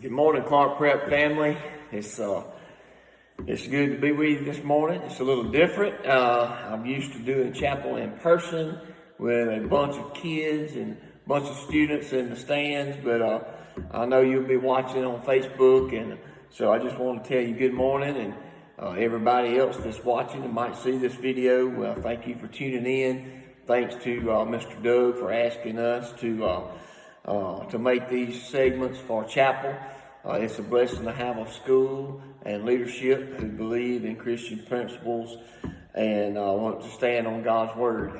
Good morning, Clark Prep family. It's good to be with you this morning. It's a little different. I'm used to doing chapel in person with a bunch of kids and a bunch of students in the stands, but I know you'll be watching on Facebook, and so I just want to tell you good morning, and everybody else that's watching and might see this video, thank you for tuning in. Thanks to Mr. Doug for asking us to make these segments for chapel. It's a blessing to have a school and leadership who believe in Christian principles and want to stand on God's word.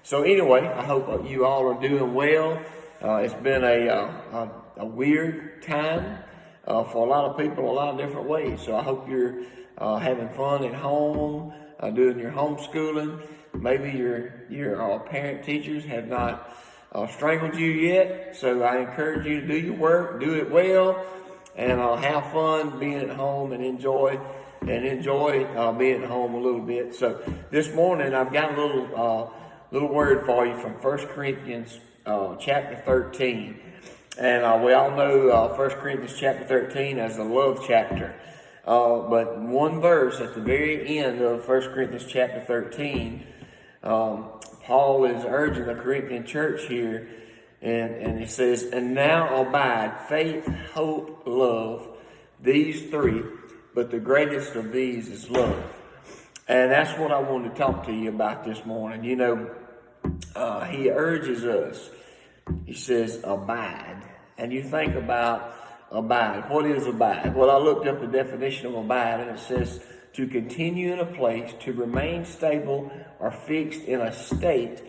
So anyway, I hope you all are doing well. It's been a weird time for a lot of people, a lot of different ways. So I hope you're having fun at home, doing your homeschooling. Maybe your parent teachers have not strangled you yet, so I encourage you to do your work, do it well, and have fun being at home and enjoy being at home a little bit. So this morning I've got a little word for you from 1 Corinthians chapter 13, and we all know 1 Corinthians chapter 13 as the love chapter, but one verse at the very end of 1 Corinthians chapter 13. Paul is urging the Corinthian church here, and he says, "And now abide faith, hope, love, these three, but the greatest of these is love." And that's what I wanted to talk to you about this morning. You know, he urges us, he says, abide. And you think about abide. What is abide? Well, I looked up the definition of abide, and it says, to continue in a place, to remain stable or fixed in a state,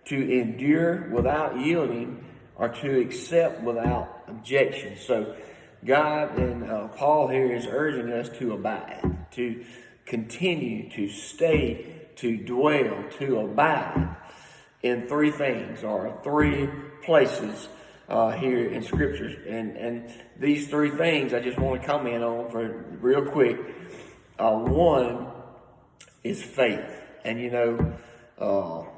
to endure without yielding, or to accept without objection. So God and Paul here is urging us to abide, to continue, to stay, to dwell, to abide in three things, or three places here in scriptures. And these three things I just want to comment on for real quick. One is faith, and you know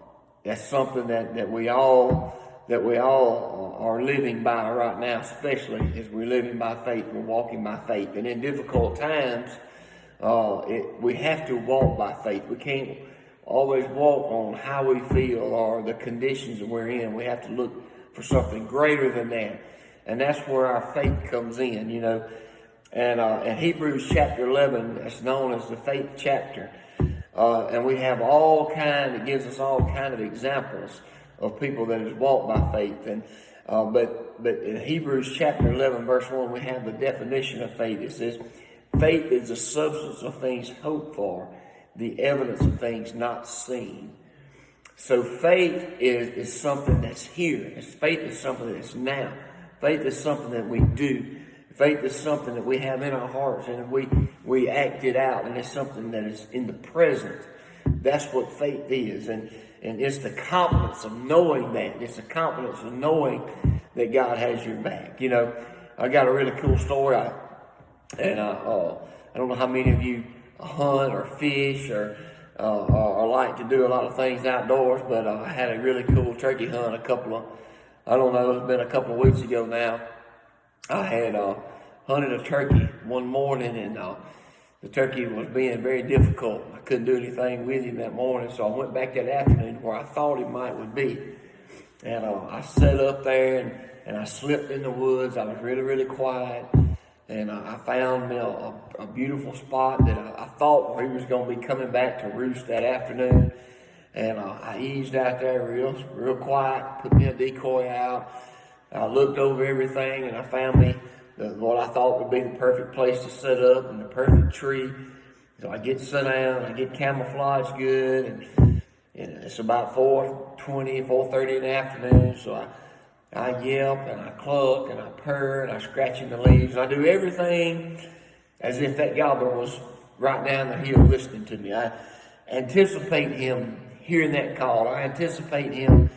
that's something that we all are living by right now. Especially as we're living by faith, we're walking by faith, and in difficult times, we have to walk by faith. We can't always walk on how we feel or the conditions that we're in. We have to look for something greater than that, and that's where our faith comes in. You know. And Hebrews chapter 11, that's known as the faith chapter. And we have it gives us all kind of examples of people that has walked by faith. And but in Hebrews chapter 11, verse 1, we have the definition of faith. It says, faith is the substance of things hoped for, the evidence of things not seen. So faith is something that's here. Faith is something that's now. Faith is something that we do. Faith is something that we have in our hearts, and we act it out, and it's something that is in the present. That's what faith is, and it's the confidence of knowing that. It's the confidence of knowing that God has your back. You know, I got a really cool story, I don't know how many of you hunt or fish or like to do a lot of things outdoors, but I had a really cool turkey hunt it's been a couple of weeks ago now. I had hunted a turkey one morning, and the turkey was being very difficult. I couldn't do anything with him that morning, so I went back that afternoon where I thought he would be. And I sat up there, and I slipped in the woods. I was really, really quiet, and I found me a beautiful spot that I thought he was going to be coming back to roost that afternoon. And I eased out there real quiet, put me a decoy out. I looked over everything, and I found me what I thought would be the perfect place to set up, and the perfect tree. So I get set down, I get camouflaged good, and it's about 4:30 in the afternoon. So I yelp, and I cluck, and I purr, and I scratch in the leaves. I do everything as if that gobbler was right down the hill listening to me. I anticipate him hearing that call. I anticipate him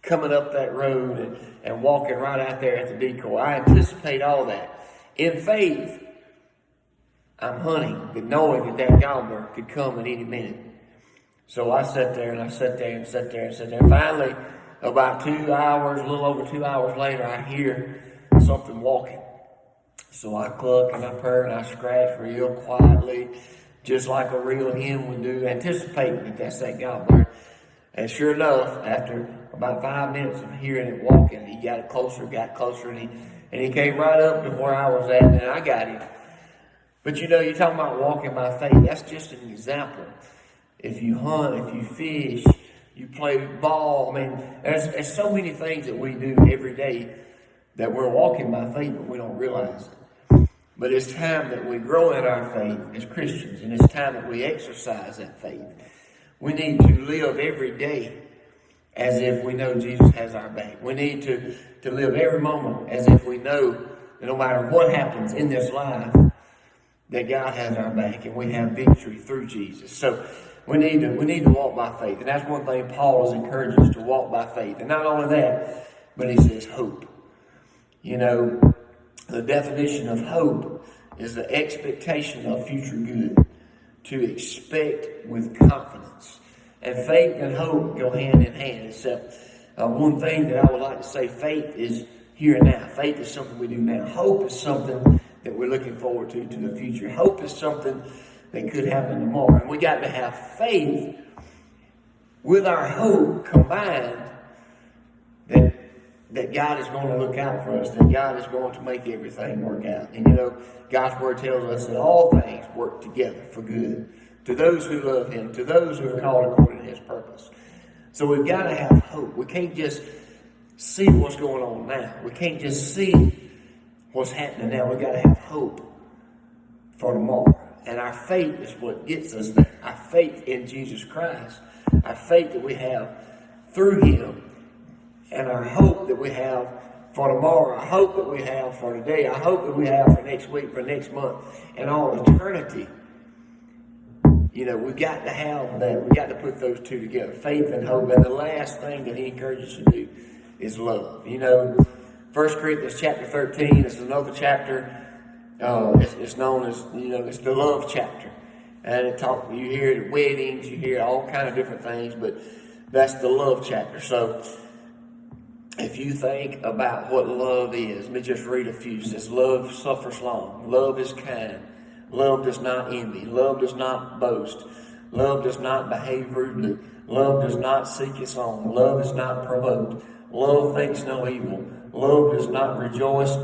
coming up that road and walking right out there at the decoy. I anticipate all that. In faith, I'm hunting, but knowing that gobbler could come at any minute. So I sat there, and I sat there, and sat there, and sat there. Finally, about 2 hours, a little over 2 hours later, I hear something walking. So I cluck and I purr and I scratch real quietly, just like a real hen would do, anticipating that that's that gobbler. And sure enough, after about 5 minutes of hearing it walking, he got closer, and he came right up to where I was at, and I got him. But you're talking about walking by faith. That's just an example. If you hunt, if you fish, you play ball, there's so many things that we do every day that we're walking by faith, but we don't realize it. But it's time that we grow in our faith as Christians, and it's time that we exercise that faith. We need to live every day as if we know Jesus has our back. We need to live every moment as if we know that no matter what happens in this life, that God has our back and we have victory through Jesus. So we need to walk by faith. And that's one thing Paul is encouraging us to walk by faith. And not only that, but he says hope. The definition of hope is the expectation of future good. To expect with confidence. And faith and hope go hand in hand. Except one thing that I would like to say, faith is here and now. Faith is something we do now. Hope is something that we're looking forward to the future. Hope is something that could happen tomorrow. And we got to have faith with our hope combined that God is going to look out for us, that God is going to make everything work out. And God's word tells us that all things work together for good to those who love Him, to those who are called according to His purpose. So we've got to have hope. We can't just see what's going on now. We can't just see what's happening now. We've got to have hope for tomorrow. And our faith is what gets us there. Our faith in Jesus Christ. Our faith that we have through Him. And our hope that we have for tomorrow. Our hope that we have for today. Our hope that we have for next week, for next month, and all eternity. We've got to have that. We've got to put those two together. Faith and hope. And the last thing that he encourages us to do is love. 1 Corinthians chapter 13 is another chapter. It's known as, it's the love chapter. And you hear it at weddings, you hear all kind of different things, but that's the love chapter. So if you think about what love is, let me just read a few. It says, love suffers long. Love is kind. Love does not envy. Love does not boast. Love does not behave rudely. Love does not seek its own. Love is not provoked. Love thinks no evil. Love does not rejoice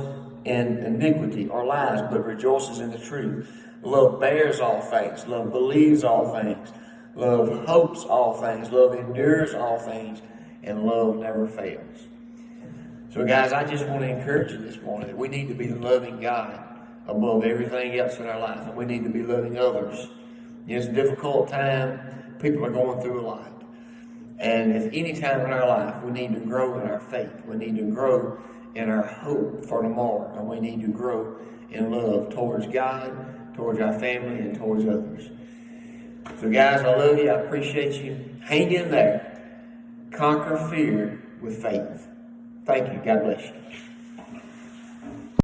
in iniquity or lies, but rejoices in the truth. Love bears all things. Love believes all things. Love hopes all things. Love endures all things. And love never fails. So guys, I just want to encourage you this morning that we need to be loving God above everything else in our life. And we need to be loving others. It's a difficult time. People are going through a lot. And if any time in our life, we need to grow in our faith. We need to grow in our hope for tomorrow. And we need to grow in love towards God, towards our family, and towards others. So guys, I love you. I appreciate you. Hang in there. Conquer fear with faith. Thank you. God bless you.